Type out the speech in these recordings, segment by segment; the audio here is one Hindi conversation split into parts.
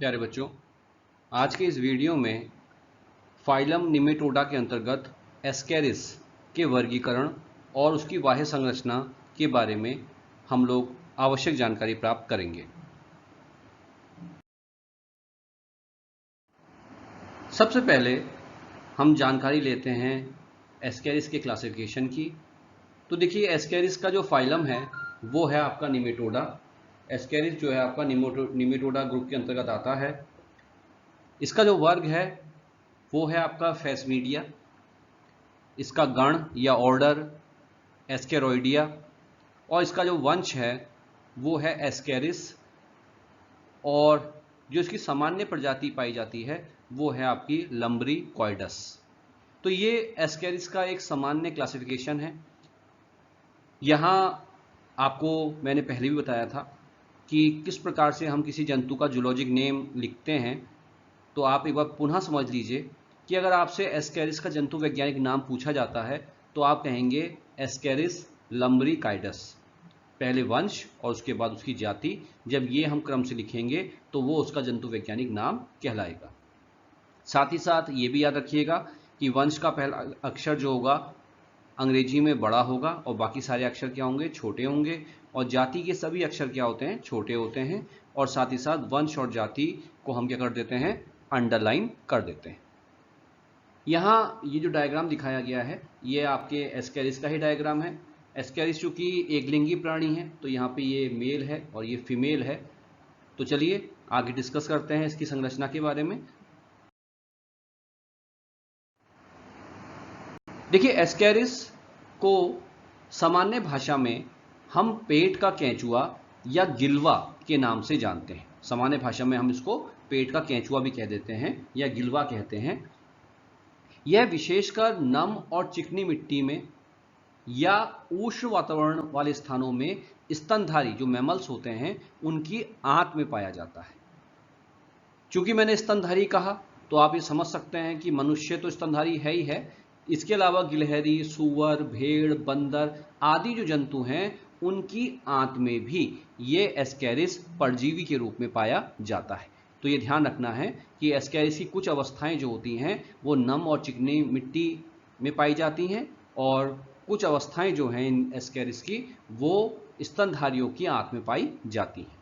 प्यारे बच्चों, आज के इस वीडियो में फाइलम निमेटोडा के अंतर्गत एस्केरिस के वर्गीकरण और उसकी बाह्य संरचना के बारे में हम लोग आवश्यक जानकारी प्राप्त करेंगे। सबसे पहले हम जानकारी लेते हैं एस्केरिस के क्लासिफिकेशन की। तो देखिए, एस्केरिस का जो फाइलम है वो है आपका निमेटोडा। एस्केरिस जो है आपका निमेटोडा ग्रुप के अंतर्गत आता है। इसका जो वर्ग है वो है आपका फेसमीडिया। इसका गण या ऑर्डर एस्केरोइडिया, और इसका जो वंश है वो है एस्केरिस, और जो इसकी सामान्य प्रजाति पाई जाती है वो है आपकी लम्ब्रिकॉइडस। तो ये एस्केरिस का एक सामान्य क्लासिफिकेशन है। यहाँ आपको मैंने पहले भी बताया था कि किस प्रकार से हम किसी जंतु का जूलॉजिक नेम लिखते हैं। तो आप एक बार पुनः समझ लीजिए कि अगर आपसे एस्केरिस का जंतु वैज्ञानिक नाम पूछा जाता है तो आप कहेंगे एस्केरिस लम्ब्रिकाइडस, पहले वंश और उसके बाद उसकी जाति। जब ये हम क्रम से लिखेंगे तो वो उसका जंतु वैज्ञानिक नाम कहलाएगा। साथ ही साथ ये भी याद रखिएगा कि वंश का पहला अक्षर जो होगा अंग्रेजी में बड़ा होगा और बाकी सारे अक्षर क्या होंगे, छोटे होंगे। और जाति के सभी अक्षर क्या होते हैं, छोटे होते हैं। और साथ ही साथ वंश और जाति को हम क्या कर देते हैं, अंडरलाइन कर देते हैं। यहाँ ये जो डायग्राम दिखाया गया है ये आपके एस्केरिस का ही डायग्राम है। एस्केरिस चूंकि एक लिंगी प्राणी है तो यहाँ पे ये मेल है और ये फीमेल है। तो चलिए आगे डिस्कस करते हैं इसकी संरचना के बारे में। देखिए, एस्केरिस को सामान्य भाषा में हम पेट का केंचुआ या गिलवा के नाम से जानते हैं। सामान्य भाषा में हम इसको पेट का केंचुआ भी कह देते हैं या गिलवा कहते हैं। यह विशेषकर नम और चिकनी मिट्टी में या उष्ण वातावरण वाले स्थानों में स्तनधारी जो मैमल्स होते हैं उनकी आंत में पाया जाता है। चूंकि मैंने स्तनधारी कहा तो आप ये समझ सकते हैं कि मनुष्य तो स्तनधारी है ही है। इसके अलावा गिलहरी, सूअर, भेड़, बंदर आदि जो जंतु हैं उनकी आंत में भी ये एस्केरिस परजीवी के रूप में पाया जाता है। तो ये ध्यान रखना है कि एस्केरिस की कुछ अवस्थाएं जो होती हैं वो नम और चिकनी मिट्टी में पाई जाती हैं, और कुछ अवस्थाएं जो हैं इन एस्केरिस की वो स्तनधारियों की आंत में पाई जाती हैं।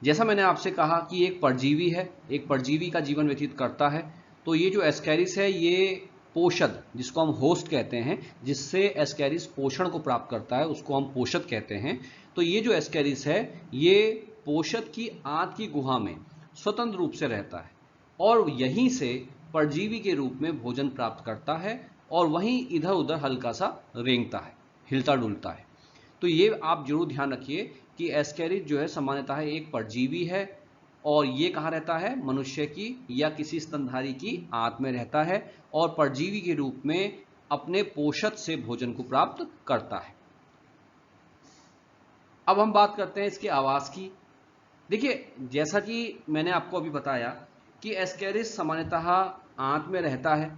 जैसा मैंने आपसे कहा कि एक परजीवी है, एक परजीवी का जीवन व्यतीत करता है। तो ये जो एस्केरिस है ये पोषद, जिसको हम होस्ट कहते हैं, जिससे एस्केरिस पोषण को प्राप्त करता है, उसको हम पोषद कहते हैं। तो ये जो एस्केरिस है ये पोषद की आंत की गुहा में स्वतंत्र रूप से रहता है और यहीं से परजीवी के रूप में भोजन प्राप्त करता है, और वहीं इधर उधर हल्का सा रेंगता है, हिलता डुलता है। तो ये आप जरूर ध्यान रखिए कि एस्केरिस जो है सामान्यतः एक परजीवी है, और ये कहाँ रहता है, मनुष्य की या किसी स्तनधारी की आंत में रहता है, और परजीवी के रूप में अपने पोषक से भोजन को प्राप्त करता है। अब हम बात करते हैं इसके आवास की। देखिए, जैसा कि मैंने आपको अभी बताया कि एस्केरिस सामान्यतः आंत में रहता है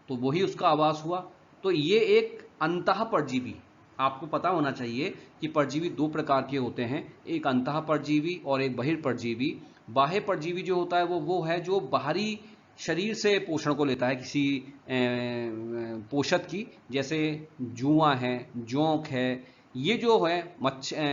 तो वही उसका आवास हुआ। तो ये एक अंतः परजीवी, आपको पता होना चाहिए कि परजीवी दो प्रकार के होते हैं, एक अंतः परजीवी और एक बहिर्परजीवी। बाह्य परजीवी जो होता है वो है जो बाहरी शरीर से पोषण को लेता है किसी पोषक की, जैसे जुआ है, जोंक है। ये जो है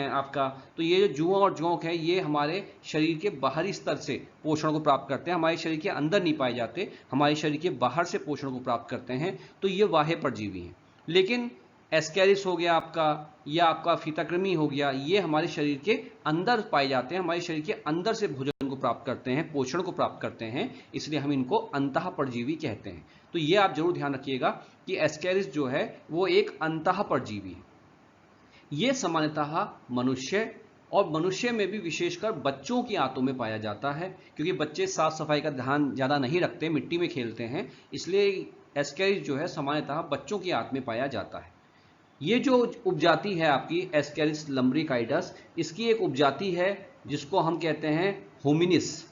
आपका, तो ये जो जुआ और जोंक है ये हमारे शरीर के बाहरी स्तर से पोषण को प्राप्त करते हैं, हमारे शरीर के अंदर नहीं पाए जाते, हमारे शरीर के बाहर से पोषण को प्राप्त करते हैं। तो ये बाह्य परजीवी हैं। लेकिन एस्केरिस हो गया आपका, या आपका फीताकृमि हो गया, ये हमारे शरीर के अंदर पाए जाते हैं, हमारे शरीर के अंदर से भोजन को प्राप्त करते हैं, पोषण को प्राप्त करते हैं, इसलिए हम इनको अंतः परजीवी कहते हैं। तो ये आप जरूर ध्यान रखिएगा कि एस्केरिस जो है वो एक अंतः परजीवी है। ये सामान्यतः मनुष्य और मनुष्य में भी विशेषकर बच्चों की आंतों में पाया जाता है, क्योंकि बच्चे साफ सफाई का ध्यान ज्यादा नहीं रखते, मिट्टी में खेलते हैं, इसलिए एस्केरिस जो है सामान्यतः बच्चों की आंत में पाया जाता है। ये जो उपजाति है आपकी एस्केरिस लम्ब्रिकाइडस, इसकी एक उपजाति है जिसको हम कहते हैं होमिनिस।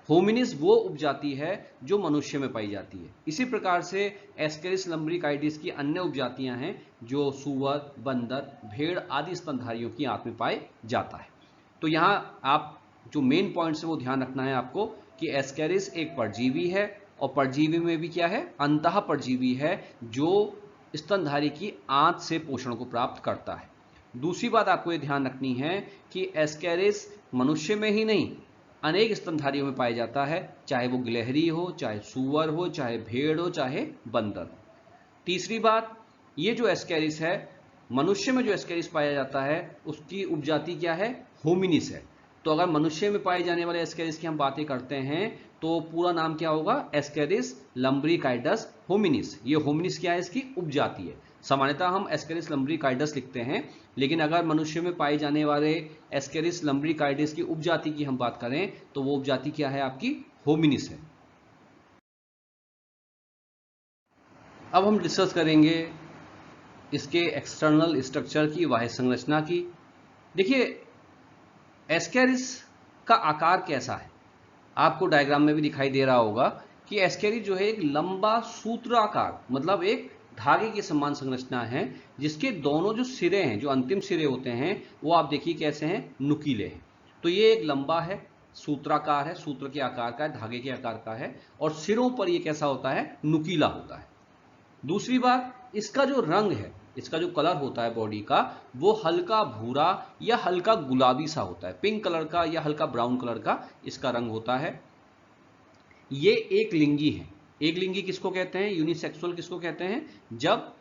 होमिनिस वो उपजाति है जो मनुष्य में पाई जाती है। इसी प्रकार से एस्केरिस लम्ब्रिकाइडिस की अन्य उपजातियां हैं जो सूअर, बंदर, भेड़ आदि स्तनधारियों की आंत में पाए जाता है। तो यहाँ आप जो मेन पॉइंट्स है वो ध्यान रखना है आपको कि एस्केरिस एक परजीवी है और परजीवी में भी क्या है, अंतः परजीवी है जो स्तनधारी की आंत से पोषण को प्राप्त करता है। दूसरी बात आपको ये ध्यान रखनी है कि एस्केरिस मनुष्य में ही नहीं अनेक स्तनधारियों में पाया जाता है, चाहे वो गिलहरी हो, चाहे सूअर हो, चाहे भेड़ हो, चाहे बंदर हो। तीसरी बात, ये जो एस्केरिस है, मनुष्य में जो एस्केरिस पाया जाता है उसकी उपजाति क्या है, होमिनिस है। तो अगर मनुष्य में पाए जाने वाले एस्केरिस की हम बातें करते हैं तो पूरा नाम क्या होगा, एस्केरिस लम्ब्रिकाइडस होमिनिस। ये होमिनिस क्या है, इसकी उपजाति है। सामान्यतः हम एस्केरिस लम्ब्रिकाइडस लिखते हैं, लेकिन अगर मनुष्य में पाए जाने वाले एस्केरिस लम्ब्रिकाइडस की उपजाति की हम बात करें तो वो उपजाति क्या है, आपकी होमिनिस है। अब हम डिस्कस करेंगे इसके एक्सटर्नल स्ट्रक्चर की, बाह्य संरचना की। देखिए एस्केरिस का आकार कैसा है, आपको डायग्राम में भी दिखाई दे रहा होगा कि एस्केरिस जो है एक लंबा सूत्राकार, मतलब एक धागे के समान संरचना है, जिसके दोनों जो सिरे हैं, जो अंतिम सिरे होते हैं, वो आप देखिए कैसे हैं, नुकीले हैं। तो ये एक लंबा है, सूत्राकार है, सूत्र के आकार का है, धागे के आकार का है, और सिरों पर ये कैसा होता है, नुकीला होता है। दूसरी बात, इसका जो रंग है, इसका जो कलर होता है बॉडी का, वो हल्का भूरा या हल्का गुलाबी सा होता है, पिंक कलर का या हल्का ब्राउन कलर का इसका रंग होता है। ये एक लिंगी है। एक लिंगी किसको कहते हैं, यूनिसेक्सुअल किसको कहते हैं, जब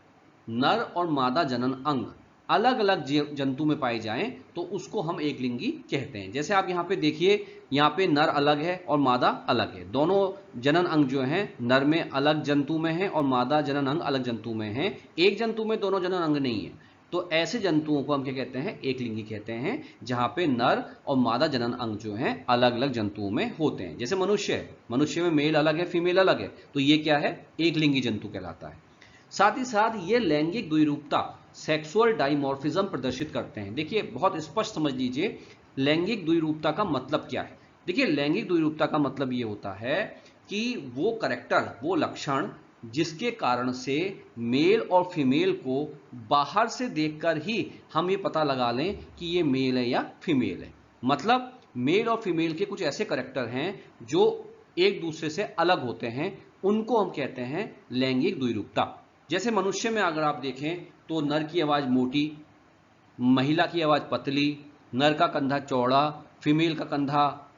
नर और मादा जनन अंग अलग अलग जंतु में पाए जाएं तो उसको हम एक लिंगी कहते हैं। जैसे आप यहाँ पे देखिए, यहाँ पे नर अलग है और मादा अलग है, दोनों जनन अंग जो हैं नर में अलग जंतु में हैं और मादा जनन अंग अलग जंतु में हैं। एक जंतु में दोनों जनन अंग नहीं है, तो ऐसे जंतुओं को हम क्या कहते हैं, एक लिंगी कहते हैं, जहां पे नर और मादा जनन अंग जो हैं अलग अलग जंतुओं में होते हैं। जैसे मनुष्य है, मनुष्य में मेल अलग है, फीमेल अलग है, तो ये क्या है, एक लिंगी जंतु कहलाता है। साथ ही साथ ये लैंगिक द्विरूपता, सेक्सुअल डाइमॉर्फिज्म प्रदर्शित करते हैं। देखिए बहुत स्पष्ट समझ लीजिए लैंगिक द्विरूपता का मतलब क्या है। देखिए लैंगिक द्विरूपता का मतलब ये होता है कि वो कैरेक्टर, वो लक्षण जिसके कारण से मेल और फीमेल को बाहर से देखकर ही हम ये पता लगा लें कि ये मेल है या फीमेल है। मतलब मेल और फीमेल के कुछ ऐसे कैरेक्टर हैं जो एक दूसरे से अलग होते हैं, उनको हम कहते हैं लैंगिक द्विरूपता। जैसे मनुष्य में अगर आप देखें तो नर की आवाज मोटी, महिला की आवाज पतली, नर का कंधा चौड़ा, फीमेल का कंधा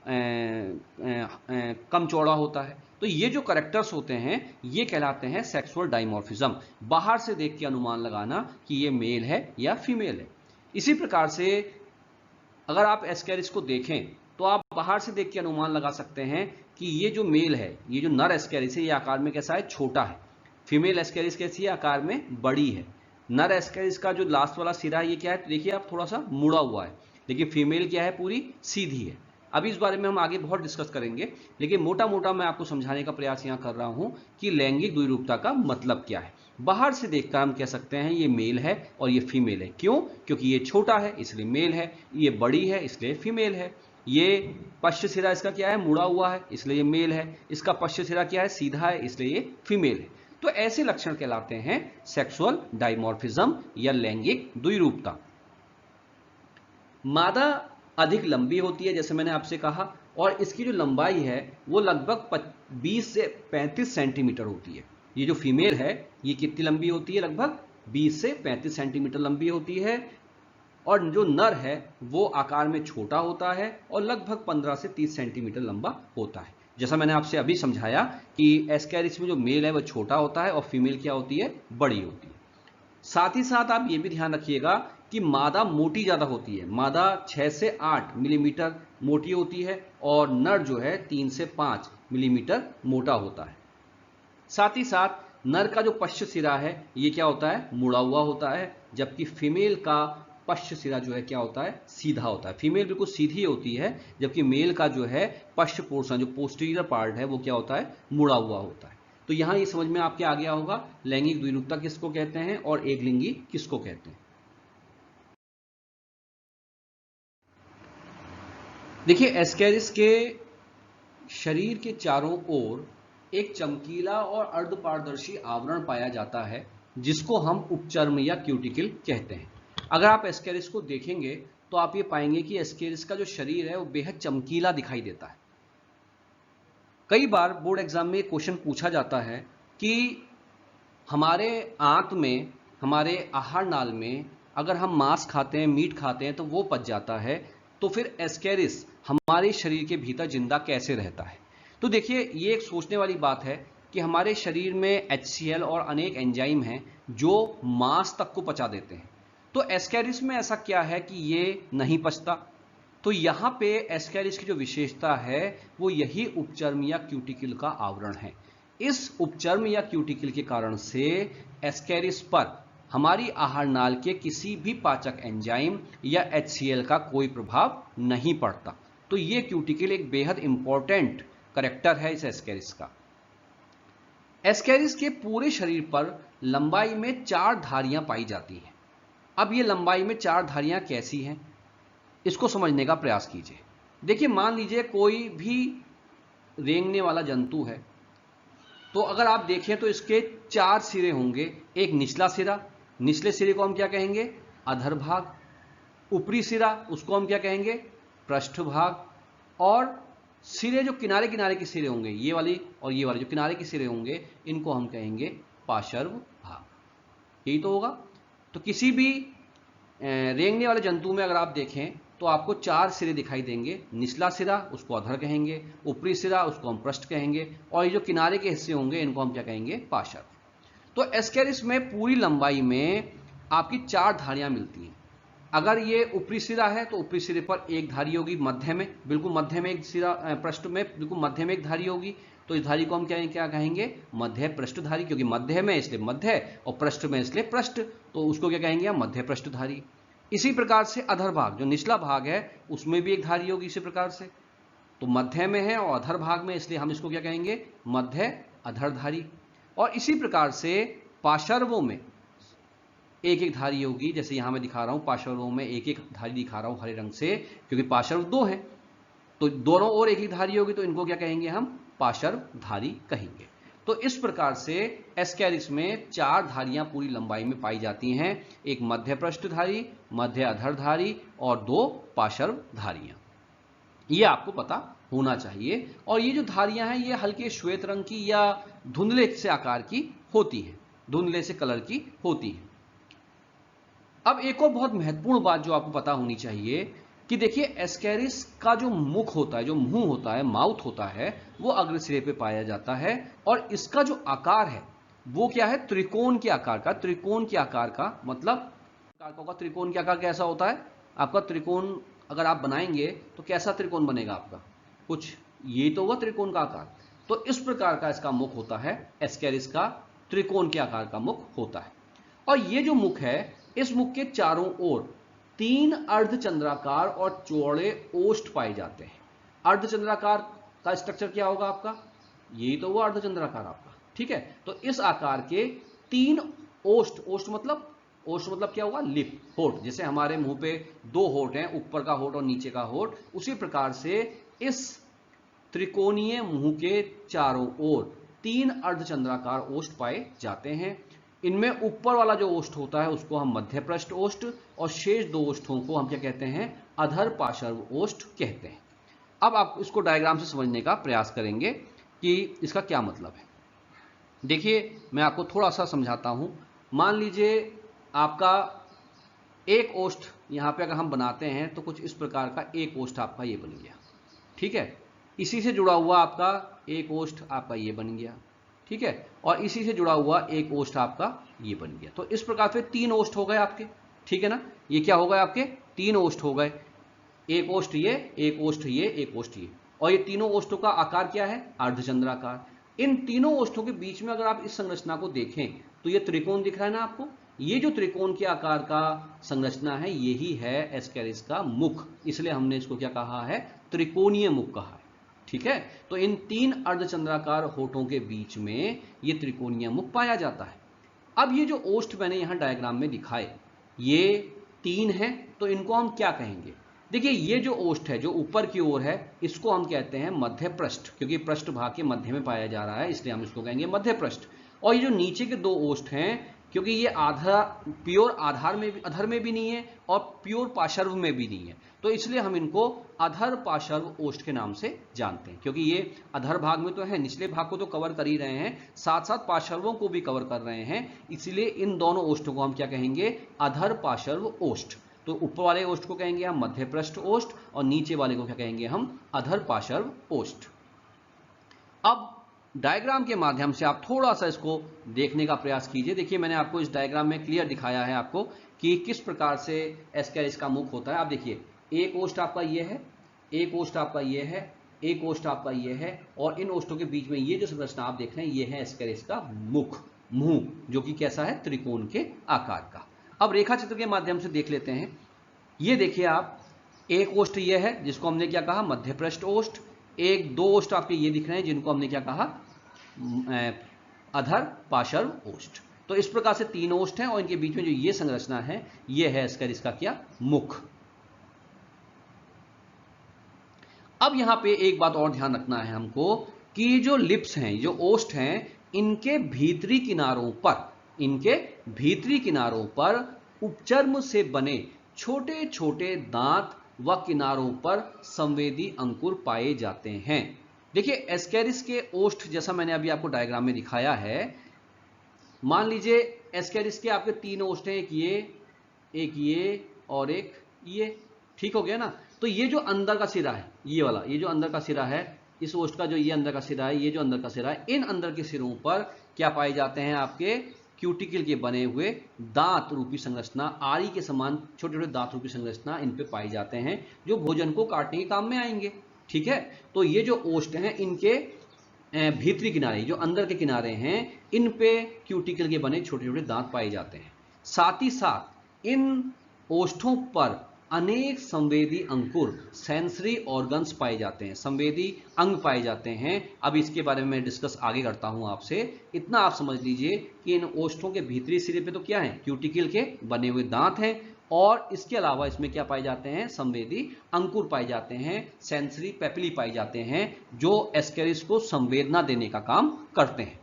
कम चौड़ा होता है। तो ये जो कैरेक्टर्स होते हैं ये कहलाते हैं सेक्सुअल डाइमॉर्फिज्म, बाहर से देख के अनुमान लगाना कि ये मेल है या फीमेल है। इसी प्रकार से अगर आप एस्केरिस को देखें तो आप बाहर से देख के अनुमान लगा सकते हैं कि ये जो मेल है, ये जो नर एस्केरिस है, ये आकार में कैसा है, छोटा है। फीमेल एस्केरिस कैसी है, आकार में बड़ी है। नर एस्केरिस का जो लास्ट वाला सिरा है ये क्या है, तो देखिए आप थोड़ा सा मुड़ा हुआ है, लेकिन फीमेल क्या है, पूरी सीधी है। अभी इस बारे में हम आगे बहुत डिस्कस करेंगे, लेकिन मोटा मोटा मैं आपको समझाने का प्रयास यहाँ कर रहा हूँ कि लैंगिक द्विरूपता का मतलब क्या है। बाहर से देखकर हम कह सकते हैं ये मेल है और ये फीमेल है। क्यों, क्योंकि ये छोटा है इसलिए मेल है, ये बड़ी है इसलिए फीमेल है, ये पश्च सिरा इसका क्या है, मुड़ा हुआ है इसलिए ये मेल है, इसका पश्च सिरा क्या है, सीधा है इसलिए ये फीमेल है। तो ऐसे लक्षण कहलाते हैं सेक्सुअल डाइमॉर्फिज्म या लैंगिक द्विरूपता। मादा अधिक लंबी होती है जैसे मैंने आपसे कहा, और इसकी जो लंबाई है वो लगभग 20 से 35 सेंटीमीटर होती है। ये जो फीमेल है ये कितनी लंबी होती है, लगभग 20 से 35 सेंटीमीटर लंबी होती है, और जो नर है वो आकार में छोटा होता है और लगभग 15 से 30 सेंटीमीटर लंबा होता है। जैसा मैंने आपसे अभी समझाया कि एस्केरिस में जो मेल है वो छोटा होता है और फीमेल क्या होती है, बड़ी होती है। साथ ही साथ आप ये भी ध्यान रखिएगा कि मादा मोटी ज्यादा होती है, मादा 6 से 8 मिलीमीटर मोटी होती है और नर जो है 3 से 5 मिलीमीटर मोटा होता है। साथ ही साथ नर का जो पश्च सिरा है ये क्या होता है, मुड़ा हुआ होता है, जबकि फीमेल का पश्च सिरा जो है क्या होता है, सीधा होता है। फीमेल बिल्कुल सीधी होती है, जबकि मेल का जो है पश्च पोर्शन, जो पोस्टीरियर पार्ट है, वो क्या होता है, मुड़ा हुआ होता है। तो यहां ये समझ में आपके आ गया होगा लैंगिक द्विरूपता किसको कहते हैं और एक लिंगी किसको कहते हैं। देखिए एस्केरिस के शरीर के चारों ओर एक चमकीला और अर्धपारदर्शी आवरण पाया जाता है जिसको हम उपचर्म या क्यूटिकल कहते हैं। अगर आप एस्केरिस को देखेंगे तो तो आप ये पाएंगे कि एस्केरिस का जो शरीर है वो बेहद चमकीला दिखाई देता है। कई बार बोर्ड एग्जाम में क्वेश्चन पूछा जाता है कि हमारे आंत में, हमारे आहार नाल में अगर हम मांस खाते हैं, मीट खाते हैं तो वो पच जाता है, तो फिर एस्केरिस हमारे शरीर के भीतर जिंदा कैसे रहता है। तो देखिए, ये एक सोचने वाली बात है कि हमारे शरीर में HCl और अनेक एंजाइम हैं जो मांस तक को पचा देते हैं। तो एस्केरिस में ऐसा क्या है कि ये नहीं पचता। तो यहां पे एस्केरिस की जो विशेषता है वो यही उपचर्म या क्यूटिकल का आवरण है। इस उपचर्म या क्यूटिकल के कारण से एस्केरिस पर हमारी आहार नाल के किसी भी पाचक एंजाइम या HCl का कोई प्रभाव नहीं पड़ता। तो ये क्यूटिकल एक बेहद इंपॉर्टेंट करैक्टर है इस एस्केरिस का। एस्केरिस के पूरे शरीर पर लंबाई में 4 धारियां पाई जाती हैं। अब ये लंबाई में 4 धारियां कैसी हैं, इसको समझने का प्रयास कीजिए। देखिए, मान लीजिए कोई भी रेंगने वाला जंतु है, तो अगर आप देखें तो इसके 4 सिरे होंगे। एक निचला सिरा, निचले सिरे को हम क्या कहेंगे, अधरभाग। ऊपरी सिरा, उसको हम क्या कहेंगे, पृष्ठभाग। और सिरे जो किनारे किनारे के सिरे होंगे, ये वाली और ये वाले जो किनारे के सिरे होंगे, इनको हम कहेंगे पार्श्व भाग। यही तो होगा। तो किसी भी रेंगने वाले जंतु में अगर आप देखें तो आपको 4 सिरे दिखाई देंगे। निचला सिरा, उसको अधर कहेंगे। ऊपरी सिरा, उसको हम पृष्ठ कहेंगे। और ये जो किनारे के हिस्से होंगे, इनको हम क्या कहेंगे, पार्श्व। तो एस्केरिस में पूरी लंबाई में आपकी 4 धारियां मिलती हैं। अगर ये ऊपरी सिरा है तो ऊपरी सिरे पर एक धारी होगी, मध्य में, बिल्कुल मध्य में एक सिरा, पृष्ठ में बिल्कुल मध्य में एक धारी होगी। तो इस धारी को हम क्या कहेंगे, मध्य पृष्ठधारी, क्योंकि मध्य में इसलिए मध्य और पृष्ठ में इसलिए पृष्ठ, तो उसको क्या कहेंगे हम, मध्य पृष्ठधारी। इसी प्रकार से अधर भाग, जो निचला भाग है, उसमें भी एक धारी होगी इसी प्रकार से। तो मध्य में है और अधर भाग में, इसलिए हम इसको क्या कहेंगे, मध्य अधरधारी। और इसी प्रकार से पार्श्वों में एक एक धारी होगी। जैसे यहां मैं दिखा रहा हूं, पार्श्वों में एक एक धारी दिखा रहा हूं हरे रंग से, क्योंकि पार्श्व 2 हैं, तो दोनों ओर एक एक धारी होगी, तो इनको क्या कहेंगे हम, पार्श्वधारी कहेंगे। तो इस प्रकार से एस्केरिस में 4 धारियां पूरी लंबाई में पाई जाती हैं। एक मध्य पृष्ठधारी, मध्य अधरधारी और 2 पार्श्वधारियां। ये आपको पता होना चाहिए। और ये जो धारियां हैं, ये हल्के श्वेत रंग की या धुंधले से आकार की होती हैं, धुंधले से कलर की होती हैं। अब एक और बहुत महत्वपूर्ण बात जो आपको पता होनी चाहिए कि देखिए, एस्केरिस का जो मुख होता है, जो मुंह होता है, माउथ होता है, वो अग्र सिरे पे पाया जाता है। और इसका जो आकार है वो क्या है, त्रिकोण के आकार का। त्रिकोण के आकार का मतलब त्रिकोण के आकार कैसा होता है आपका, त्रिकोण अगर आप बनाएंगे तो कैसा त्रिकोण बनेगा आपका, कुछ ये तो हुआ त्रिकोण का आकार। तो इस प्रकार का इसका मुख होता है, एस्केरिस का त्रिकोण के आकार का मुख होता है। और ये जो मुख है, इस मुख के चारों ओर 3 अर्धचंद्राकार और चौड़े ओष्ठ पाए जाते हैं। अर्धचंद्राकार का स्ट्रक्चर क्या होगा आपका, यही तो हुआ अर्धचंद्राकार आपका, ठीक है। तो इस आकार के 3 ओष्ठ, ओष्ठ मतलब क्या होगा, लिप, होठ। जैसे हमारे मुंह पे 2 होठ हैं, ऊपर का होठ और नीचे का होठ, उसी प्रकार से इस त्रिकोणीय मुंह के चारों ओर 3 अर्धचंद्राकार ओष्ठ पाए जाते हैं। इनमें ऊपर वाला जो ओष्ठ होता है उसको हम मध्य पृष्ठ ओष्ठ, और शेष 2 ओष्ठों को हम क्या कहते हैं, अधर पार्श्व ओष्ठ कहते हैं। अब आप इसको डायग्राम से समझने का प्रयास करेंगे कि इसका क्या मतलब है। देखिए, मैं आपको थोड़ा सा समझाता हूं। मान लीजिए आपका एक ओष्ठ यहां पे अगर हम बनाते हैं तो कुछ इस प्रकार का एक ओष्ठ आपका ये बन गया, ठीक है। इसी से जुड़ा हुआ आपका एक ओष्ठ आपका ये बन गया, ठीक है। और इसी से जुड़ा हुआ एक ओष्ठ आपका ये बन गया। तो इस प्रकार से 3 ओष्ठ हो गए आपके, ठीक है ना। ये क्या हो गए आपके, 3 ओष्ठ हो गए। एक ओष्ठ ये, एक ओष्ठ ये, एक ओष्ठ ये। और ये तीनों ओष्ठों का आकार क्या है, अर्धचंद्राकार। इन तीनों ओष्ठों के बीच में अगर आप इस संरचना को देखें तो ये त्रिकोण दिख रहा है ना आपको। ये जो त्रिकोण के आकार का संरचना है, यही है एस्केरिस का मुख। इसलिए हमने इसको क्या कहा है, त्रिकोणीय मुख कहा है, ठीक है। तो इन 3 अर्धचंद्राकार होठों के बीच में ये त्रिकोणीय मुख पाया जाता है। अब ये जो ओष्ठ मैंने यहां डायग्राम में दिखाए, ये 3 हैं, तो इनको हम क्या कहेंगे। देखिए, ये जो ओष्ठ है, जो ऊपर की ओर है, इसको हम कहते हैं मध्य पृष्ठ, क्योंकि पृष्ठ भाग के मध्य में पाया जा रहा है, इसलिए हम इसको कहेंगे मध्य पृष्ठ। और ये जो नीचे के 2 ओष्ठ हैं, क्योंकि ये प्योर अधर में भी नहीं है और प्योर पार्श्व में भी नहीं है, तो इसलिए हम इनको अधर पार्श्व ओष्ठ के नाम से जानते हैं। क्योंकि ये अधर भाग में तो है, निचले भाग को तो कवर कर ही रहे हैं, साथ साथ पार्श्वों को भी कवर कर रहे हैं, इसलिए इन दोनों ओष्ठों को हम क्या कहेंगे, अधर पार्श्व ओष्ठ। तो ऊपर वाले ओष्ठ को कहेंगे हम मध्य पृष्ठ ओष्ठ और नीचे वाले को क्या कहेंगे हम, अधर पार्श्व ओष्ठ। अब डायग्राम के माध्यम से आप थोड़ा सा इसको देखने का प्रयास कीजिए। देखिए मैंने आपको इस डायग्राम में क्लियर दिखाया है आपको कि किस प्रकार से एस्केरिस का मुख होता है। आप देखिए एक ओष्ठ आपका ये है, एक ओष्ठ आपका ये है, एक ओष्ठ आपका ये है, और इन ओष्ठों के बीच में ये जो संरचना आप देख रहे हैं ये है एस्केरिस का मुख, मुंह, जो कि कैसा है, त्रिकोण के आकार का। अब रेखा चित्र के माध्यम से देख लेते हैं। ये देखिए आप, एक ओष्ठ ये है जिसको हमने क्या कहा, मध्य पृष्ठ ओष्ठ। एक दो ओष्ठ आपके ये दिख रहे हैं जिनको हमने क्या कहा, अधर पार्श्व ओष्ठ। तो इस प्रकार से तीन ओष्ठ हैं और इनके बीच में जो ये संरचना है ये है एस्केरिस का क्या, मुख। अब यहां पे एक बात और ध्यान रखना है हमको कि जो लिप्स हैं, जो ओष्ठ हैं, इनके भीतरी किनारों पर उपचर्म से बने छोटे छोटे दांत व किनारों पर संवेदी अंकुर पाए जाते हैं। देखिए एस्केरिस के ओष्ठ जैसा मैंने अभी आपको डायग्राम में दिखाया है, मान लीजिए एस्केरिस के आपके तीन ओष्ठ हैं, एक ये और एक ये, ठीक हो गया ना। तो ये जो अंदर का सिरा है, ये वाला, ये जो अंदर का सिरा है, इस ओष्ठ का जो ये अंदर का सिरा है, ये जो अंदर का सिरा है, इन अंदर के सिरों पर क्या पाए जाते हैं, आपके क्यूटिकल के बने हुए दांत रूपी संरचना, आरी के समान छोटे छोटे दांत रूपी संरचना इन पे पाए जाते हैं, जो भोजन को काटने के काम में आएंगे। ठीक है, तो ये जो ओष्ठ हैं इनके भीतरी किनारे, जो अंदर के किनारे हैं, इन पे क्यूटिकल के बने छोटे छोटे दांत पाए जाते हैं। साथ ही साथ इन ओष्ठों पर अनेक संवेदी अंकुर, सेंसरी ऑर्गन्स पाए जाते हैं, संवेदी अंग पाए जाते हैं। अब इसके बारे में मैं डिस्कस आगे करता हूं आपसे। इतना आप समझ लीजिए कि इन ओष्ठों के भीतरी सिरे पे तो क्या है, क्यूटिकल के बने हुए दांत हैं, और इसके अलावा इसमें क्या पाए जाते हैं, संवेदी अंकुर पाए जाते हैं, सेंसरी पेपिली पाए जाते हैं, जो एस्केरिस को संवेदना देने का काम करते हैं।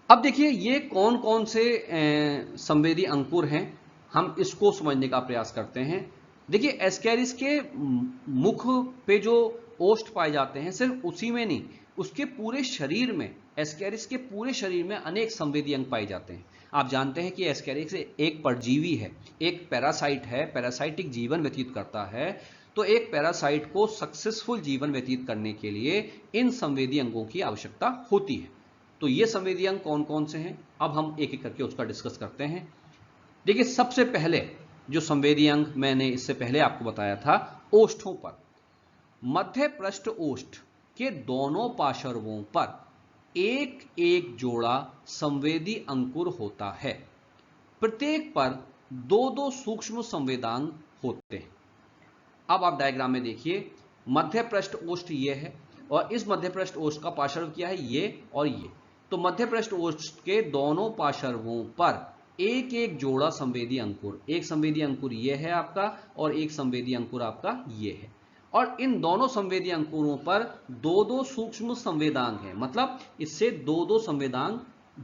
अब देखिए ये कौन कौन से संवेदी अंकुर हैं, हम इसको समझने का प्रयास करते हैं। देखिए एस्केरिस के मुख पे जो ओष्ठ पाए जाते हैं, सिर्फ उसी में नहीं, उसके पूरे शरीर में, एस्केरिस के पूरे शरीर में अनेक संवेदी अंग पाए जाते हैं। आप जानते हैं कि एस्केरिस एक परजीवी है, एक पैरासाइट है, पैरासाइटिक जीवन व्यतीत करता है। तो एक पैरासाइट को सक्सेसफुल जीवन व्यतीत करने के लिए इन संवेदी अंगों की आवश्यकता होती है। तो ये संवेदी अंग कौन कौन से हैं, अब हम एक एक करके उसका डिस्कस करते हैं। देखिए सबसे पहले जो संवेदी अंग मैंने इससे पहले आपको बताया था, ओष्ठों पर, मध्य पृष्ठ ओष्ठ के दोनों पार्श्वों पर एक एक जोड़ा संवेदी अंकुर होता है। प्रत्येक पर दो दो सूक्ष्म संवेदांग होते हैं। अब आप डायग्राम में देखिए, मध्य पृष्ठ ओष्ठ ये है और इस मध्य पृष्ठ ओष्ठ का पार्श्व क्या है, ये और ये। तो मध्य पृष्ठ ओष्ठ के दोनों पार्श्वों पर एक एक जोड़ा संवेदी अंकुर, एक संवेदी अंकुर ये है आपका और एक संवेदी अंकुर आपका ये है, और इन दोनों संवेदी अंकुरों पर दो दो सूक्ष्म संवेदांग हैं, मतलब इससे दो दो संवेदांग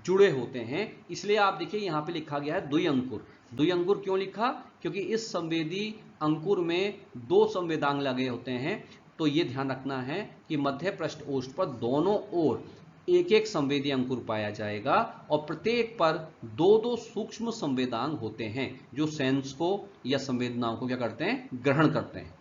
जुड़े होते हैं। इसलिए आप देखिए यहां पे लिखा गया है द्विअंकुर। द्विअंकुर क्यों लिखा, क्योंकि इस संवेदी अंकुर में दो संवेदांग लगे होते हैं। तो ये ध्यान रखना है कि मध्य पृष्ठ ओष्ठ पर दोनों ओर एक एक संवेदी अंकुर पाया जाएगा और प्रत्येक पर दो दो सूक्ष्म संवेदांग होते हैं, जो सेंस को या संवेदनाओं को क्या करते हैं, ग्रहण करते हैं।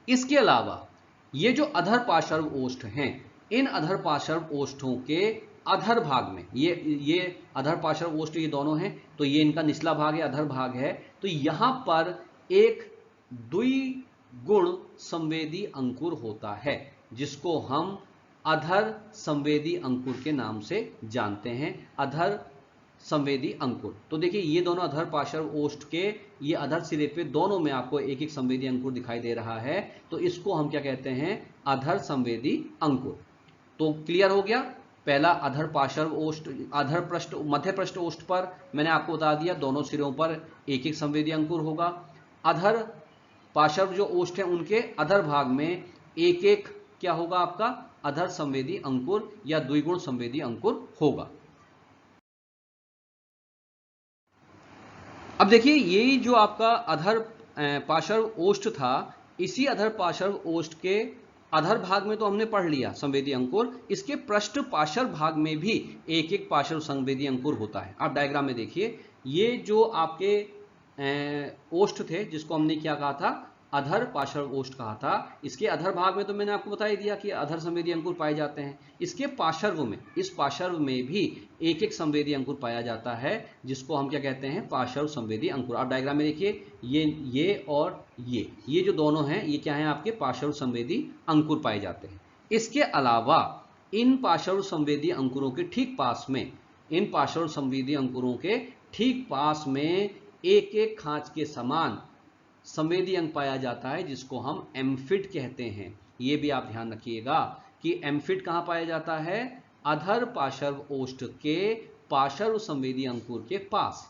इसके अलावा ये जो अधर पार्श्व ओष्ठ हैं, इन अधर पार्श्व ओष्ठों के अधर भाग में, ये अधर पार्श्व ओष्ठ ये दोनों हैं, तो ये इनका निचला भाग है, अधर भाग है। तो यहां पर एक द्विगुण संवेदी अंकुर होता है, जिसको हम अधर संवेदी अंकुर के नाम से जानते हैं, अधर संवेदी अंकुर। तो देखिए ये दोनों अधर पार्श्व ओष्ठ के ये अधर सिरे पे दोनों में आपको एक एक संवेदी अंकुर दिखाई दे रहा है, तो इसको हम क्या कहते हैं, अधर संवेदी अंकुर। तो क्लियर हो गया। पहला अधर पार्श्व ओष्ठ, अधर पृष्ठ, मध्य पृष्ठ ओष्ठ पर मैंने आपको बता दिया दोनों सिरों पर एक एक संवेदी अंकुर होगा। अधर पार्श्व जो ओष्ठ है उनके अधर भाग में एक एक क्या होगा आपका? अधर संवेदी अंकुर या द्विगुण संवेदी अंकुर होगा। अब देखिए ये जो आपका अधर पार्श्व ओष्ठ था, इसी अधर पार्श्व ओष्ठ के अधर भाग में तो हमने पढ़ लिया संवेदी अंकुर, इसके पृष्ठ पार्श्व भाग में भी एक एक पार्श्व संवेदी अंकुर होता है। आप डायग्राम में देखिए, ये जो आपके ओष्ठ थे जिसको हमने क्या कहा था? अधर पार्श्व ओष्ठ कहा था। इसके अधर भाग में तो मैंने आपको बता ही दिया कि अधर संवेदी अंकुर पाए जाते हैं। इसके पार्श्व में, इस पार्श्व में भी एक एक संवेदी अंकुर पाया जाता है, जिसको हम क्या कहते हैं? पार्श्व संवेदी अंकुर। आप डायग्राम में देखिए, ये और ये जो दोनों हैं, ये क्या है? आपके पार्श्व संवेदी अंकुर पाए जाते हैं। इसके अलावा इन पार्श्व संवेदी अंकुरों के ठीक पास में, इन पार्श्व संवेदी अंकुरों के ठीक पास में एक एक खांच के समान संवेदी अंग पाया जाता है, जिसको हम एम्फिट कहते हैं। ये भी आप ध्यान रखिएगा कि एम्फिट कहां पाया जाता है? अधर पार्श्व ओष्ठ के पार्श्व संवेदी अंकुर के पास।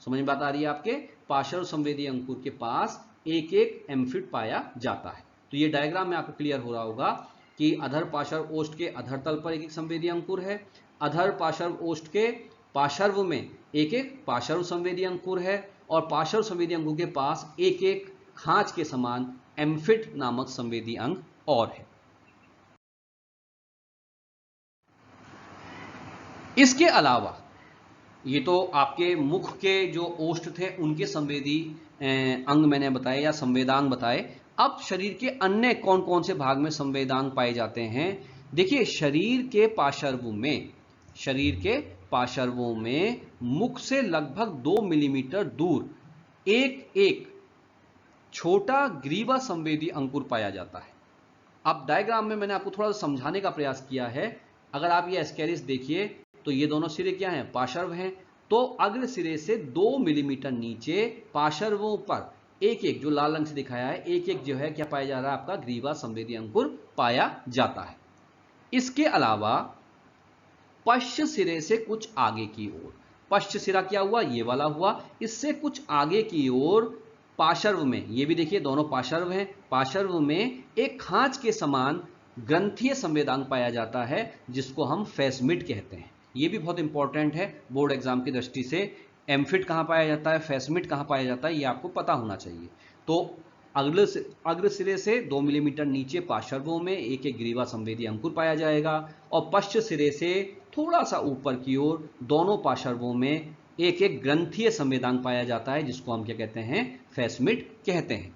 समझ में बात आ रही है आपके? पार्श्व संवेदी अंकुर के पास एक एक एम्फिट पाया जाता है। तो ये डायग्राम में आपको क्लियर हो रहा होगा कि अधर पार्श्व ओष्ठ के अधर तल पर एक एक संवेदी अंकुर है, अधर पार्श्व ओष्ठ के पार्श्व में एक एक पार्श्व संवेदी अंकुर है, और पार्श्व संवेदी अंकुर के पास एक एक खांच के समान एम्फिट नामक संवेदी अंग और है। इसके अलावा ये तो आपके मुख के जो ओष्ठ थे उनके संवेदी अंग मैंने बताए या संवेदांग बताए। अब शरीर के अन्य कौन कौन से भाग में संवेदांग पाए जाते हैं? देखिए शरीर के पार्श्वों में मुख से लगभग 2 मिलीमीटर दूर एक एक छोटा ग्रीवा संवेदी अंकुर पाया जाता है। अब डायग्राम में मैंने आपको थोड़ा सा समझाने का प्रयास किया है। अगर आप ये एस्केरिस देखिए तो ये दोनों सिरे क्या हैं? पार्श्व हैं। तो अग्र सिरे से 2 मिलीमीटर नीचे पार्श्वों पर एक एक, जो लाल रंग से दिखाया है, एक एक जो है क्या पाया जा रहा है? आपका ग्रीवा संवेदी अंकुर पाया जाता है। इसके अलावा पश्च सिरे से कुछ आगे की ओर, पश्च सिरा क्या हुआ? ये वाला हुआ। इससे कुछ आगे की ओर पार्श्व में, ये भी देखिए दोनों पार्श्व हैं, पार्श्व में एक खांच के समान ग्रंथीय संवेदांग पाया जाता है, जिसको हम फेसमिड कहते हैं। ये भी बहुत इंपॉर्टेंट है बोर्ड एग्जाम की दृष्टि से। एम्फिट कहां पाया जाता है, फेसमिड कहां पाया जाता है, ये आपको पता होना चाहिए। तो अग्र सिरे से 2 मिलीमीटर नीचे पार्श्वों में एक एक ग्रीवा संवेदी अंकुर पाया जाएगा, और पश्च सिरे से थोड़ा सा ऊपर की ओर दोनों पार्श्वों में एक एक ग्रंथीय संवेदांग पाया जाता है, जिसको हम क्या कहते हैं? फेसमिड कहते हैं।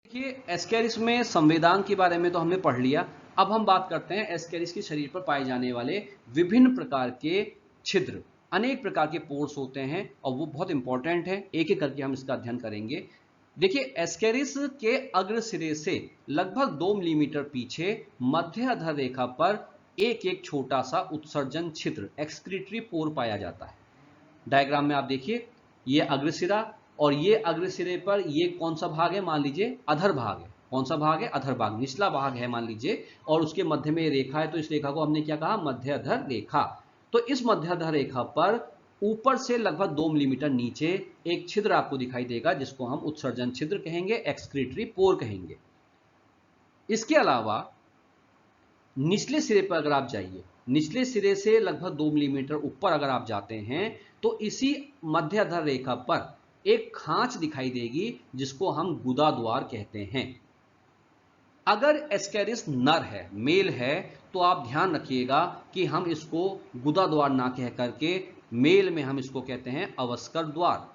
देखिए एस्केरिस में संवेदांग के बारे में तो हमने पढ़ लिया। अब हम बात करते हैं एस्केरिस के शरीर पर पाए जाने वाले विभिन्न प्रकार के छिद्र। अनेक प्रकार के पोर्स होते हैं और वो बहुत इंपॉर्टेंट है, एक एक करके हम इसका अध्ययन करेंगे। देखिए एस्केरिस के अग्र सिरे से लगभग 2 मिलीमीटर पीछे मध्य अधर रेखा पर एक एक छोटा सा उत्सर्जन छिद्र, एक्सक्रीटरी पोर पाया जाता है। डायग्राम में आप देखिए, ये अग्रसिरा और ये अग्रसिरे पर ये कौन सा भाग है? मान लीजिए अधर भाग है। कौन सा भाग है? अधर भाग, निचला भाग है मान लीजिए, और उसके मध्य में रेखा है, तो इस रेखा को हमने क्या कहा? मध्य अधर रेखा। तो इस मध्य अधर रेखा पर ऊपर से लगभग 2 मिलीमीटर नीचे एक छिद्र आपको दिखाई देगा, जिसको हम उत्सर्जन छिद्र कहेंगे, एक्सक्रीटरी पोर कहेंगे। इसके अलावा निचले सिरे पर अगर आप जाइए, निचले सिरे से लगभग 2 मिलीमीटर ऊपर अगर आप जाते हैं, तो इसी मध्य अधर रेखा पर एक खांच दिखाई देगी, जिसको हम गुदा द्वार कहते हैं। अगर एस्केरिस नर है, मेल है, तो आप ध्यान रखिएगा कि हम इसको गुदा द्वार ना कह करके मेल में हम इसको कहते हैं अवस्कर द्वार।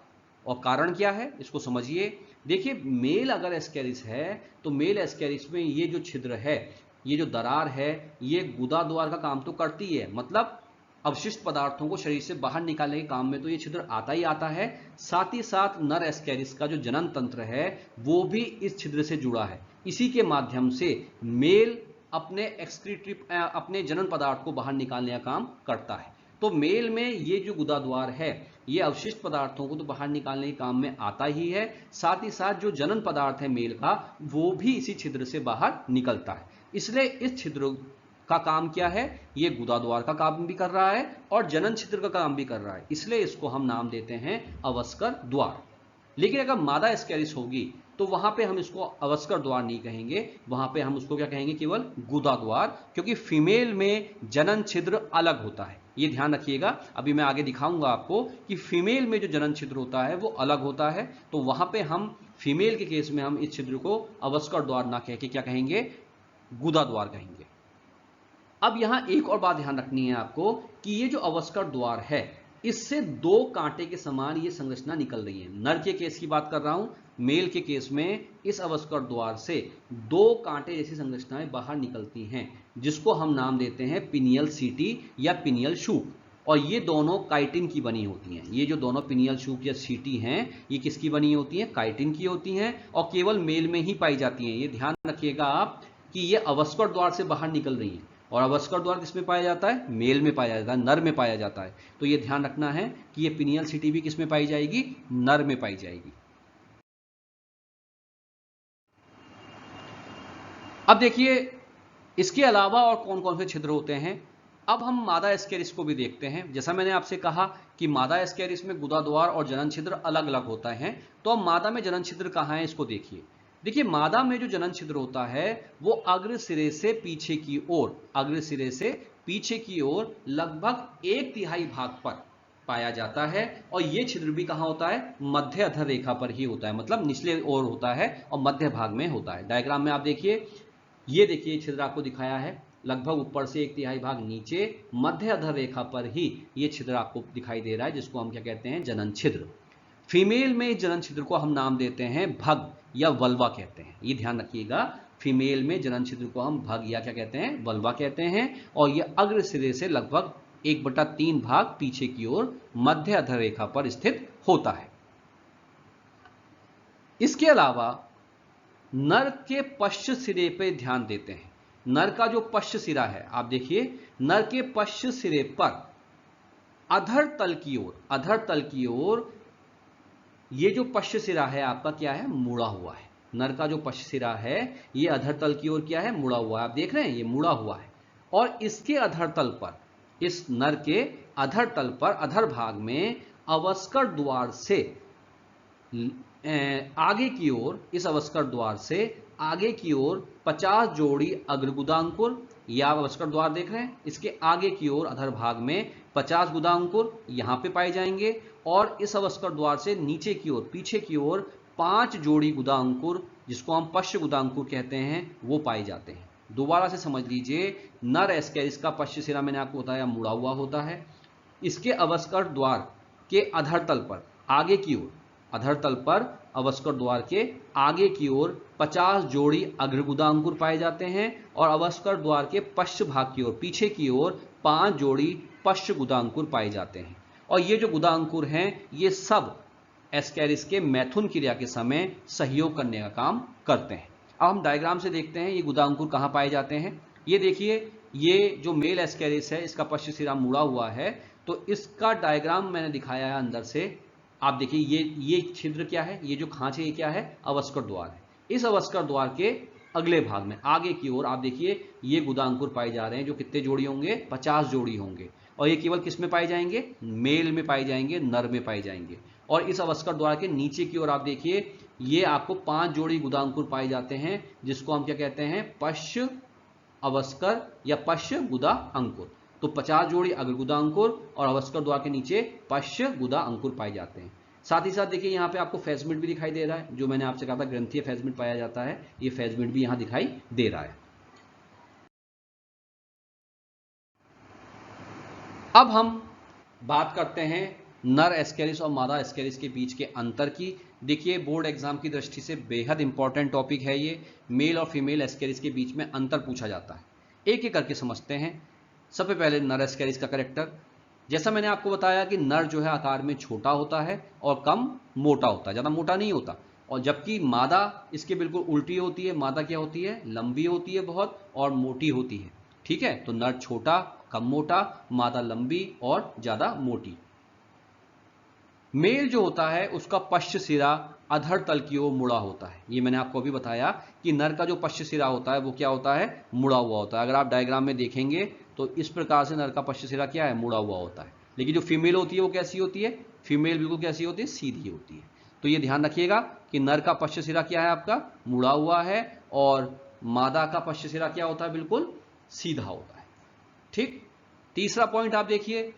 और कारण क्या है इसको समझिए। देखिए मेल अगर एस्केरिस है तो मेल एस्केरिस में ये जो छिद्र है, ये जो दरार है, ये गुदा द्वार का काम तो करती है, मतलब अवशिष्ट पदार्थों को शरीर से बाहर निकालने के काम में तो ये छिद्र आता ही आता है। साथ ही साथ नर एस्केरिस का जो जनन तंत्र है वो भी इस छिद्र से जुड़ा है। इसी के माध्यम से मेल अपने जनन पदार्थ को बाहर निकालने का काम करता है। तो मेल में ये जो गुदा द्वार है, ये अवशिष्ट पदार्थों को तो बाहर निकालने के काम में आता ही है, साथ ही साथ जो जनन पदार्थ है मेल का, वो भी इसी छिद्र से बाहर निकलता है। इसलिए इस छिद्र का काम क्या है? ये गुदा द्वार का काम भी कर रहा है और जनन छिद्र का काम भी कर रहा है, इसलिए इसको हम नाम देते हैं अवस्कर द्वार। लेकिन अगर मादा एस्केरिस होगी तो वहां पे हम इसको अवस्कर द्वार नहीं कहेंगे, वहां पे हम उसको क्या कहेंगे, केवल गुदा द्वार, क्योंकि फीमेल में जनन छिद्र अलग होता है। ये ध्यान रखिएगा, अभी मैं आगे दिखाऊंगा आपको कि फीमेल में जो जनन छिद्र होता है वो अलग होता है, तो वहां पे हम फीमेल के केस में हम इस छिद्र को अवस्कर द्वार ना कह के क्या कहेंगे, गुदा द्वार कहेंगे। अब यहां एक और बात ध्यान रखनी है आपको कि ये जो अवस्कर द्वार है इससे दो कांटे के समान ये संरचना निकल रही है। नर के केस की बात कर रहा हूं, मेल के केस में इस अवस्कर द्वार से दो कांटे जैसी संरचनाएं बाहर निकलती हैं, जिसको हम नाम देते हैं पिनियल सीटी या पिनियल शूट। और ये दोनों काइटिन की बनी होती हैं। ये जो दोनों पिनियल शूट या सीटी हैं ये किसकी बनी होती हैं, काइटिन की होती हैं, और केवल मेल में ही पाई जाती हैं। ये ध्यान रखिएगा आप कि ये अवस्कर द्वार से बाहर निकल रही हैं, और अवस्कर द्वार किसमें पाया जाता है, मेल में पाया जाता है, नर में पाया जाता है। तो ये ध्यान रखना है कि ये पिनियल सिटी भी किसमें पाई जाएगी, नर में पाई जाएगी। अब देखिए इसके अलावा और कौन कौन से छिद्र होते हैं। अब हम मादा एस्केरिस को भी देखते हैं। जैसा मैंने आपसे कहा कि मादा एस्केरिस में गुदा द्वार और जनन छिद्र अलग अलग होता है, तो अब मादा में जनन छिद्र कहाँ है इसको देखिए। देखिए मादा में जो जनन छिद्र होता है वो अग्र सिरे से पीछे की ओर, अग्र सिरे से पीछे की ओर लगभग 1/3 भाग पर पाया जाता है, और ये छिद्र भी कहां होता है, मध्य अधर रेखा पर ही होता है, मतलब निचले ओर होता है और मध्य भाग में होता है। डायग्राम में आप देखिए, ये देखिए छिद्र आपको दिखाया है, लगभग ऊपर से 1/3 भाग नीचे मध्य अधर रेखा पर ही ये छिद्र आपको दिखाई दे रहा है, जिसको हम क्या कहते हैं, जनन छिद्र। फीमेल में इस जनन छिद्र को हम नाम देते हैं भग या वल्वा कहते हैं। ये ध्यान रखिएगा, फीमेल में जनन छिद्र को हम भग या क्या कहते हैं, वल्वा कहते हैं, और ये अग्र सिरे से लगभग 1/3 भाग पीछे की ओर मध्य अधर रेखा पर स्थित होता है। इसके अलावा नर के पश्च सिरे पे ध्यान देते हैं। नर का जो पश्च सिरा है, आप देखिए नर के पश्च सिरे पर अधर तल की ओर, अधर तल की ओर ये जो पश्च सिरा है आपका क्या है, मुड़ा हुआ है। नर का जो पश्च सिरा है ये अधर तल की ओर क्या है, मुड़ा हुआ है। आप देख रहे हैं ये मुड़ा हुआ है, और इसके अधर तल पर, इस नर के अधर तल पर अधर भाग में अवस्कर द्वार से आगे की ओर, इस अवस्कर द्वार से आगे की ओर 50 जोड़ी अग्रगुदांकुर, या अवस्कर द्वार देख रहे हैं, इसके आगे की ओर अधर भाग में 50 गुदांकुर यहां पे पाए जाएंगे, और इस अवस्कर द्वार से नीचे की ओर, पीछे की ओर 5 जोड़ी गुदांकुर, जिसको हम पश्च गुदांकुर कहते हैं, वो पाए जाते हैं। दोबारा से समझ लीजिए, नर एस्केरिस का पश्च सिरा मैंने आपको बताया मुड़ा हुआ होता है। इसके अवस्कर द्वार के अधर तल पर आगे की ओर, अधर तल पर अवस्कर द्वार के आगे की ओर 50 जोड़ी अग्रगुदांकुर पाए जाते हैं, और अवस्कर द्वार के पश्च भाग की ओर, पीछे की ओर 5 जोड़ी पश्च गुदांकुर पाए जाते हैं। और ये जो गुदांकुर हैं ये सब एस्केरिस के मैथुन क्रिया के समय सहयोग करने का काम करते हैं। अब हम डायग्राम से देखते हैं ये गुदांकुर कहाँ पाए जाते हैं। ये देखिए, ये जो मेल एस्केरिस है इसका पश्च सिरा मुड़ा हुआ है, तो इसका डायग्राम मैंने दिखाया है अंदर से। आप देखिए ये छिद्र क्या है, ये जो खांच है ये क्या है, अवस्कर द्वार है। इस अवस्कर द्वार के अगले भाग में आगे की ओर आप देखिए ये गुदांकुर पाए जा रहे हैं, जो कितने जोड़ी होंगे, 50 जोड़ी होंगे, और ये केवल किस में पाए जाएंगे, मेल में पाए जाएंगे, नर में पाए जाएंगे। और इस अवस्कर द्वार के नीचे की ओर आप देखिए ये आपको 5 जोड़ी गुदांकुर पाए जाते हैं, जिसको हम क्या कहते हैं, पश्च अवस्कर या पश्च गुदा अंकुर। तो 50 जोड़ी अग्रगुदा अंकुर और अवस्कर द्वार के नीचे पश्च गुदा अंकुर पाए जाते हैं। साथ ही साथ देखिए यहाँ पे आपको फेजमिड भी दिखाई दे रहा है, जो मैंने आपसे कहा था ग्रंथीय फेजमिड पाया जाता है, ये फेजमिड भी यहाँ दिखाई दे रहा है। अब हम बात करते हैं नर एस्केरिस और मादा एस्केरिस के बीच के अंतर की। देखिए बोर्ड एग्जाम की दृष्टि से बेहद इंपॉर्टेंट टॉपिक है ये। मेल और फीमेल एस्केरिस के बीच में अंतर पूछा जाता है, एक एक करके समझते हैं। सबसे पहले नर एस्केरिस का कैरेक्टर। जैसा मैंने आपको बताया कि नर जो है आकार में छोटा होता है और कम मोटा होता है, ज़्यादा मोटा नहीं होता, और जबकि मादा इसके बिल्कुल उल्टी होती है। मादा क्या होती है, लंबी होती है बहुत और मोटी होती है। ठीक है, तो नर छोटा कम मोटा, मादा लंबी और ज़्यादा मोटी। मेल जो होता है उसका पश्च सिरा अधर तल की ओर मुड़ा होता है। ये मैंने आपको अभी बताया कि नर का जो पश्च सिरा होता है वो क्या होता है, मुड़ा हुआ होता है। अगर आप डायग्राम में देखेंगे तो इस प्रकार से नर का पश्च सिरा क्या है, मुड़ा हुआ होता है। लेकिन जो फीमेल होती है वो कैसी होती है, फीमेल बिल्कुल कैसी होती है, सीधी होती है। तो ये ध्यान रखिएगा कि नर का पश्च सिरा क्या है, आपका मुड़ा हुआ है, और मादा का पश्च सिरा क्या होता है, बिल्कुल सीधा होता है। ठीक। तीसरा पॉइंट आप देखिए,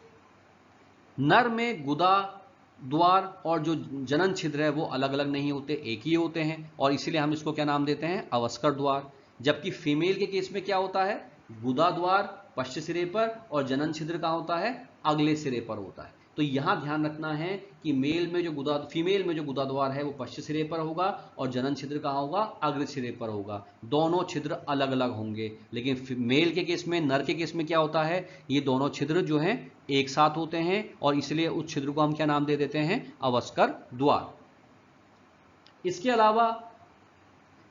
नर में गुदा द्वार और जो जनन छिद्र है वो अलग अलग नहीं होते, एक ही होते हैं, और इसीलिए हम इसको क्या नाम देते हैं, अवस्कर द्वार। जबकि फीमेल के केस में क्या होता है, गुदा द्वार पश्च सिरे पर और जनन छिद्र कहाँ होता है, अगले सिरे पर होता है। तो यहां ध्यान रखना है कि फीमेल में जो गुदा द्वार है वो पश्च सिरे पर होगा और जनन छिद्र कहाँ होगा, अग्र सिरे पर होगा। दोनों छिद्र अलग अलग होंगे। लेकिन मेल के केस में, नर के केस में क्या होता है, ये दोनों छिद्र जो हैं एक साथ होते हैं, और इसलिए उस छिद्र को हम क्या नाम दे देते हैं, अवस्कर द्वार। इसके अलावा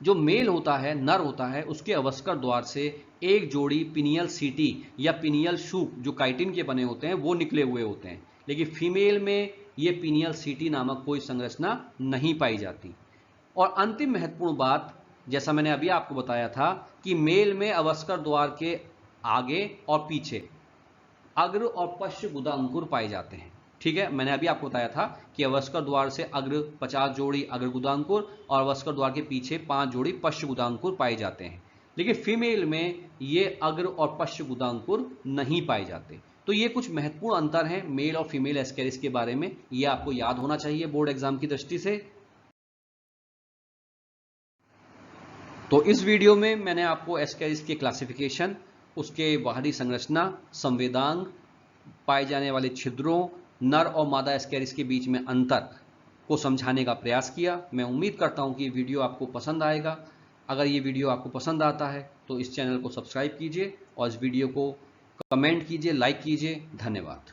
जो मेल होता है, नर होता है, उसके अवस्कर द्वार से एक जोड़ी पिनियल सीटी या पिनियल शूक जो काइटिन के बने होते हैं वो निकले हुए होते हैं। लेकिन फीमेल में ये पिनियल सीटी नामक कोई संरचना नहीं पाई जाती। और अंतिम महत्वपूर्ण बात, जैसा मैंने अभी आपको बताया था कि मेल में अवस्कर द्वार के आगे और पीछे अग्र और पश्च गुदा अंकुर पाए जाते हैं। ठीक है, मैंने अभी आपको बताया था कि अवस्कर द्वार से अग्र 50 जोड़ी अग्र गुदांकुर और अवस्कर द्वार के पीछे 5 जोड़ी पश्च गुदांकुर पाए जाते हैं। लेकिन फीमेल में ये अग्र और पश्च गुदांकुर नहीं पाए जाते। तो ये कुछ महत्वपूर्ण अंतर हैं मेल और फीमेल एस्केरिस के बारे में, ये आपको याद होना चाहिए बोर्ड एग्जाम की दृष्टि से। तो इस वीडियो में मैंने आपको एस्केरिस के क्लासिफिकेशन, उसके बाहरी संरचना, संवेदांग, पाए जाने वाले छिद्रों, नर और मादा एस्केरिस के बीच में अंतर को समझाने का प्रयास किया। मैं उम्मीद करता हूं कि ये वीडियो आपको पसंद आएगा। अगर ये वीडियो आपको पसंद आता है तो इस चैनल को सब्सक्राइब कीजिए और इस वीडियो को कमेंट कीजिए, लाइक कीजिए। धन्यवाद।